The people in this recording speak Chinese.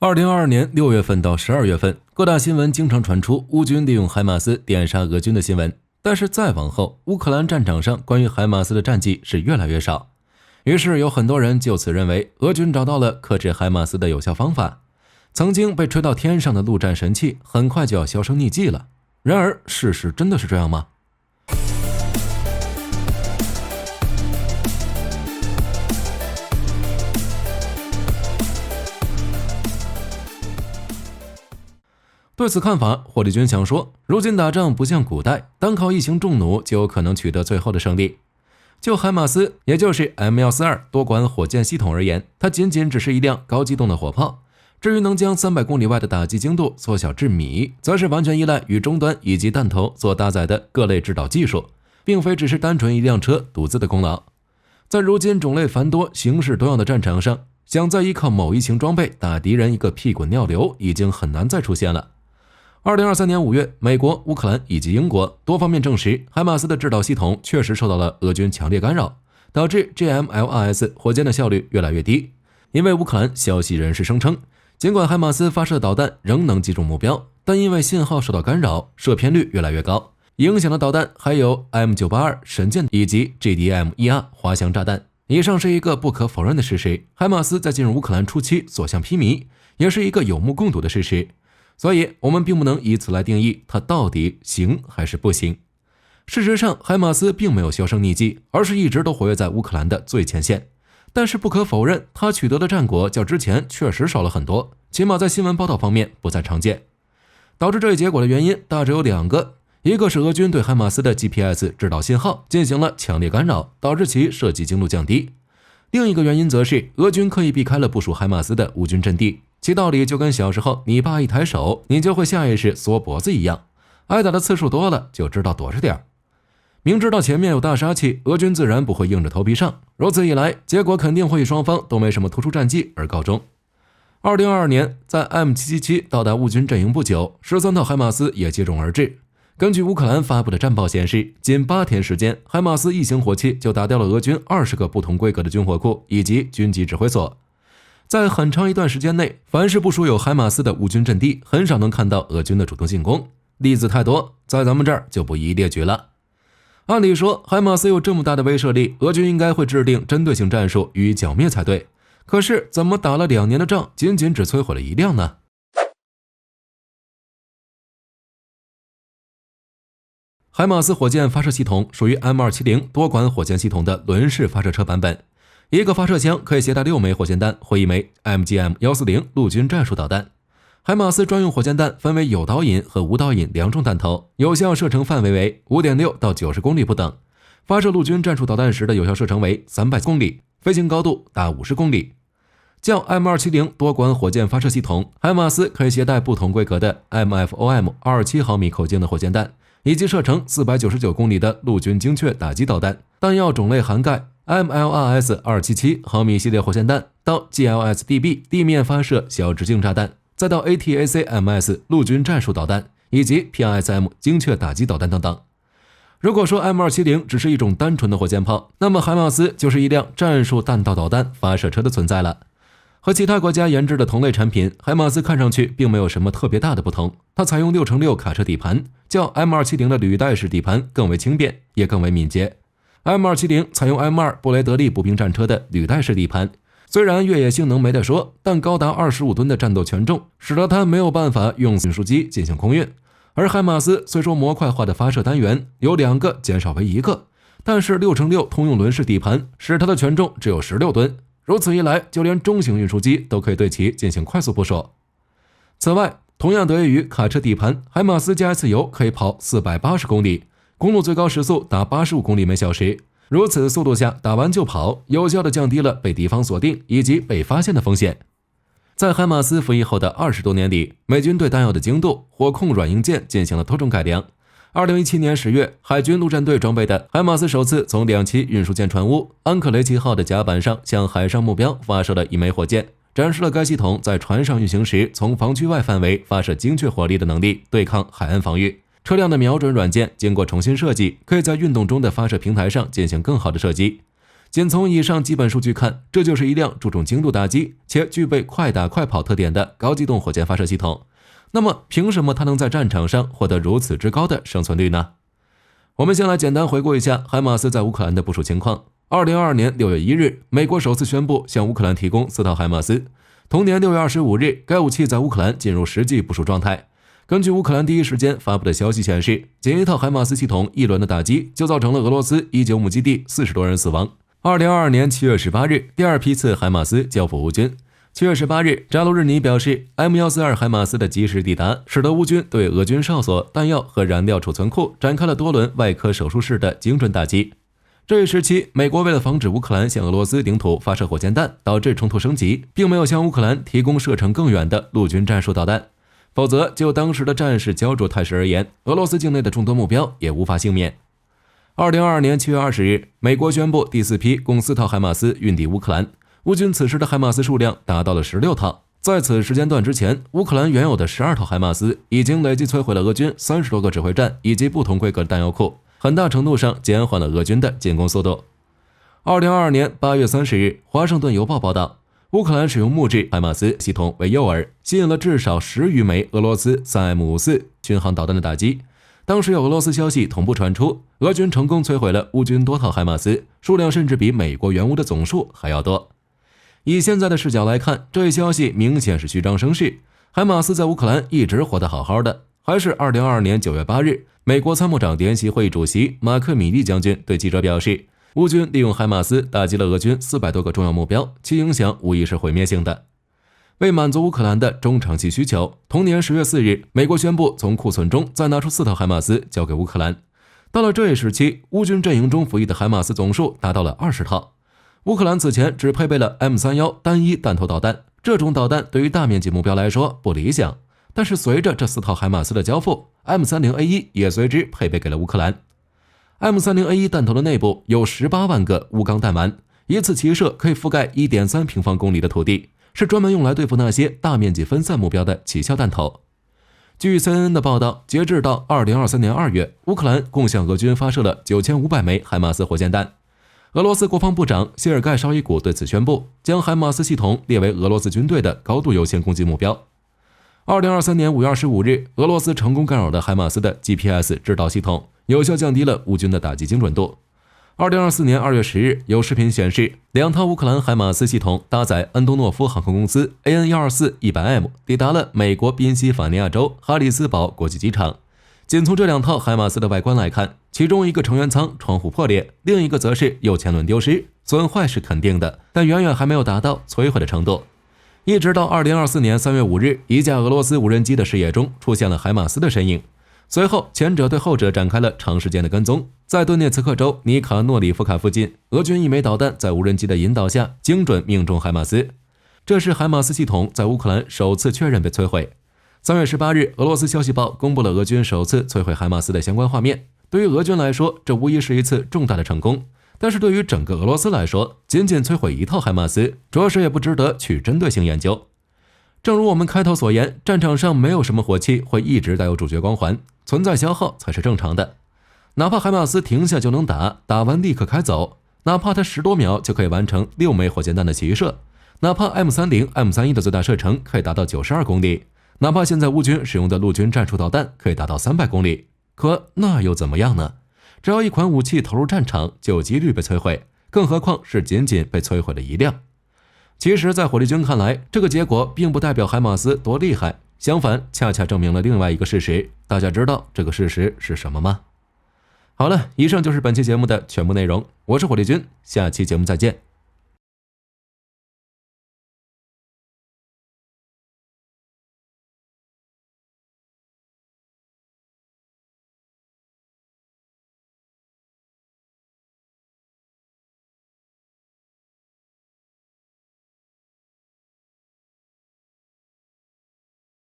2022年6月份到12月份，各大新闻经常传出乌军利用海马斯电杀俄军的新闻，但是再往后，乌克兰战场上关于海马斯的战绩是越来越少。于是有很多人就此认为俄军找到了克制海马斯的有效方法，曾经被吹到天上的陆战神器很快就要销声匿迹了。然而事实真的是这样吗？对此看法，霍立军想说，如今打仗不像古代，单靠一行重弩就有可能取得最后的胜利。就海马斯，也就是 M142 多管火箭系统而言，它仅仅只是一辆高机动的火炮。至于能将300公里外的打击精度缩小至米，则是完全依赖于终端以及弹头所搭载的各类制导技术，并非只是单纯一辆车独自的功劳。在如今种类繁多、形式多样的战场上，想再依靠某一型装备打敌人一个屁滚尿流，已经很难再出现了。2023年5月，美国、乌克兰以及英国多方面证实，海马斯的制导系统确实受到了俄军强烈干扰，导致 GMLRS 火箭的效率越来越低。因为乌克兰消息人士声称，尽管海马斯发射导弹仍能击中目标，但因为信号受到干扰，射偏率越来越高。影响的导弹还有 M982 神箭以及 GDM-1A 滑翔炸弹。以上是一个不可否认的事实，海马斯在进入乌克兰初期所向披靡，也是一个有目共睹的事实。所以我们并不能以此来定义它到底行还是不行。事实上，海马斯并没有销声匿迹，而是一直都活跃在乌克兰的最前线。但是不可否认，他取得的战果较之前确实少了很多，起码在新闻报道方面不再常见。导致这一结果的原因大致有2个，一个是俄军对海马斯的 GPS 制导信号进行了强烈干扰，导致其射击精度降低。另一个原因则是俄军刻意避开了部署海马斯的乌军阵地，其道理就跟小时候你爸一抬手，你就会下意识缩脖子一样，挨打的次数多了就知道躲着点。明知道前面有大杀器，俄军自然不会硬着头皮上，如此一来，结果肯定会以双方都没什么突出战绩而告终。2022年，在 M777 到达乌军阵营不久，13套海马斯也接踵而至。根据乌克兰发布的战报显示，仅8天时间，海马斯一型火器就打掉了俄军20个不同规格的军火库以及军级指挥所。在很长一段时间内，凡是部署有海马斯的乌军阵地，很少能看到俄军的主动进攻。例子太多，在咱们这儿就不一一列举了。按理说，海马斯有这么大的威慑力，俄军应该会制定针对性战术予以剿灭才对。可是怎么打了2年的仗，仅仅只摧毁了1辆呢？海马斯火箭发射系统属于 M270 多管火箭系统的轮式发射车版本，一个发射箱可以携带6枚火箭弹或1枚 MGM-140 陆军战术导弹。海马斯专用火箭弹分为有导引和无导引2种弹头，有效射程范围为 5.6 到90公里不等。发射陆军战术导弹时的有效射程为300公里，飞行高度达50公里。较 M270 多管火箭发射系统，海马斯可以携带不同规格的 MFOM 27毫米口径的火箭弹，以及射程499公里的陆军精确打击导弹。弹药种类涵盖 MLRS 277毫米系列火箭弹到 GLSDB 地面发射小直径炸弹，再到 ATACMS 陆军战术导弹以及 PRSM 精确打击导弹等等。如果说 M270 只是一种单纯的火箭炮，那么海马斯就是一辆战术弹道导弹发射车的存在了。和其他国家研制的同类产品，海马斯看上去并没有什么特别大的不同。它采用6x6卡车底盘，较 M270 的履带式底盘更为轻便，也更为敏捷。M270 采用 M2 布雷德利步兵战车的履带式底盘，虽然越野性能没得说，但高达25吨的战斗权重，使得它没有办法用运输机进行空运。而海马斯虽说模块化的发射单元由2个减少为1个，但是6x6通用轮式底盘使它的权重只有16吨。如此一来，就连中型运输机都可以对其进行快速部署。此外，同样得益于卡车底盘，海马斯加一次油可以跑480公里，公路最高时速达85公里每小时。如此速度下打完就跑，有效地降低了被敌方锁定以及被发现的风险。在海马斯服役后的20多年里，美军对弹药的精度、火控软硬件进行了多种改良。2017年10月，海军陆战队装备的海马斯首次从2栖运输舰船坞安克雷奇号的甲板上向海上目标发射了1枚火箭，展示了该系统在船上运行时从防区外范围发射精确火力的能力，对抗海岸防御。车辆的瞄准软件经过重新设计，可以在运动中的发射平台上进行更好的射击。仅从以上基本数据看，这就是一辆注重精度打击且具备快打快跑特点的高机动火箭发射系统。那么，凭什么它能在战场上获得如此之高的生存率呢？我们先来简单回顾一下海马斯在乌克兰的部署情况。2022年6月1日，美国首次宣布向乌克兰提供4套海马斯。同年6月25日，该武器在乌克兰进入实际部署状态。根据乌克兰第一时间发布的消息显示，仅一套海马斯系统一轮的打击就造成了俄罗斯19亩基地40多人死亡。2022年7月18日，第二批次海马斯交付乌军。7月18日，扎卢日尼表示 ，M142 海马斯的及时抵达，使得乌军对俄军哨所、弹药和燃料储存库展开了多轮外科手术式的精准打击。这一时期，美国为了防止乌克兰向俄罗斯领土发射火箭弹，导致冲突升级，并没有向乌克兰提供射程更远的陆军战术导弹。否则，就当时的战事焦灼态势而言，俄罗斯境内的众多目标也无法幸免。2022年7月20日，美国宣布第4批共4套海马斯运抵乌克兰。乌军此时的海马斯数量达到了16套。在此时间段之前，乌克兰原有的12套海马斯已经累计摧毁了俄军30多个指挥站以及不同规格的弹药库，很大程度上减缓了俄军的进攻速度。2022年8月30日，华盛顿邮报报道，乌克兰使用木质海马斯系统为诱饵，吸引了至少10余枚俄罗斯 3M54 巡航导弹的打击。当时有俄罗斯消息同步传出，俄军成功摧毁了乌军多套海马斯，数量甚至比美国援乌的总数还要多。以现在的视角来看，这一消息明显是虚张声势。海马斯在乌克兰一直活得好好的，还是2022年9月8日，美国参谋长联席会议主席马克米利将军对记者表示，乌军利用海马斯打击了俄军400多个重要目标，其影响无疑是毁灭性的。为满足乌克兰的中长期需求，同年10月4日，美国宣布从库存中再拿出4套海马斯交给乌克兰。到了这一时期，乌军阵营中服役的海马斯总数达到了20套。乌克兰此前只配备了 M31 单一弹头导弹，这种导弹对于大面积目标来说不理想。但是随着这4套海马斯的交付， M30A1 也随之配备给了乌克兰。M30A1 弹头的内部有18万个钨钢弹丸，一次齐射可以覆盖 1.3 平方公里的土地，是专门用来对付那些大面积分散目标的起效弹头。据 CNN 的报道，截至到2023年2月，乌克兰共向俄军发射了9500枚海马斯火箭弹。俄罗斯国防部长谢尔盖绍伊古对此宣布，将海马斯系统列为俄罗斯军队的高度优先攻击目标。2023年5月25日，俄罗斯成功干扰了海马斯的 GPS 制导系统，有效降低了乌军的打击精准度。2024年2月10日，有视频显示，2套乌克兰海马斯系统搭载安东诺夫航空公司 AN124-100M 抵达了美国宾夕法尼亚州哈里斯堡国际机场。仅从这2套海马斯的外观来看，其中一个成员舱窗户破裂，另一个则是右前轮丢失，损坏是肯定的，但远远还没有达到摧毁的程度。一直到2024年3月5日，一架俄罗斯无人机的视野中出现了海马斯的身影，随后前者对后者展开了长时间的跟踪。在顿涅茨克州尼卡诺里夫卡附近，俄军一枚导弹在无人机的引导下精准命中海马斯，这是海马斯系统在乌克兰首次确认被摧毁。3月18日，俄罗斯消息报公布了俄军首次摧毁海马斯的相关画面。对于俄军来说，这无疑是一次重大的成功，但是对于整个俄罗斯来说，仅仅摧毁1套海马斯，着实也不值得去针对性研究。正如我们开头所言，战场上没有什么火器会一直带有主角光环，存在消耗才是正常的。哪怕海马斯停下就能打，打完立刻开走，哪怕它10多秒就可以完成6枚火箭弹的齐射，哪怕 M30、M31 的最大射程可以达到92公里，哪怕现在乌军使用的陆军战术导弹可以达到300公里，可那又怎么样呢？只要一款武器投入战场，就有几率被摧毁，更何况是仅仅被摧毁了1辆。其实在火力军看来，这个结果并不代表海马斯多厉害，相反，恰恰证明了另外一个事实。大家知道这个事实是什么吗？好了，以上就是本期节目的全部内容，我是火力军，下期节目再见。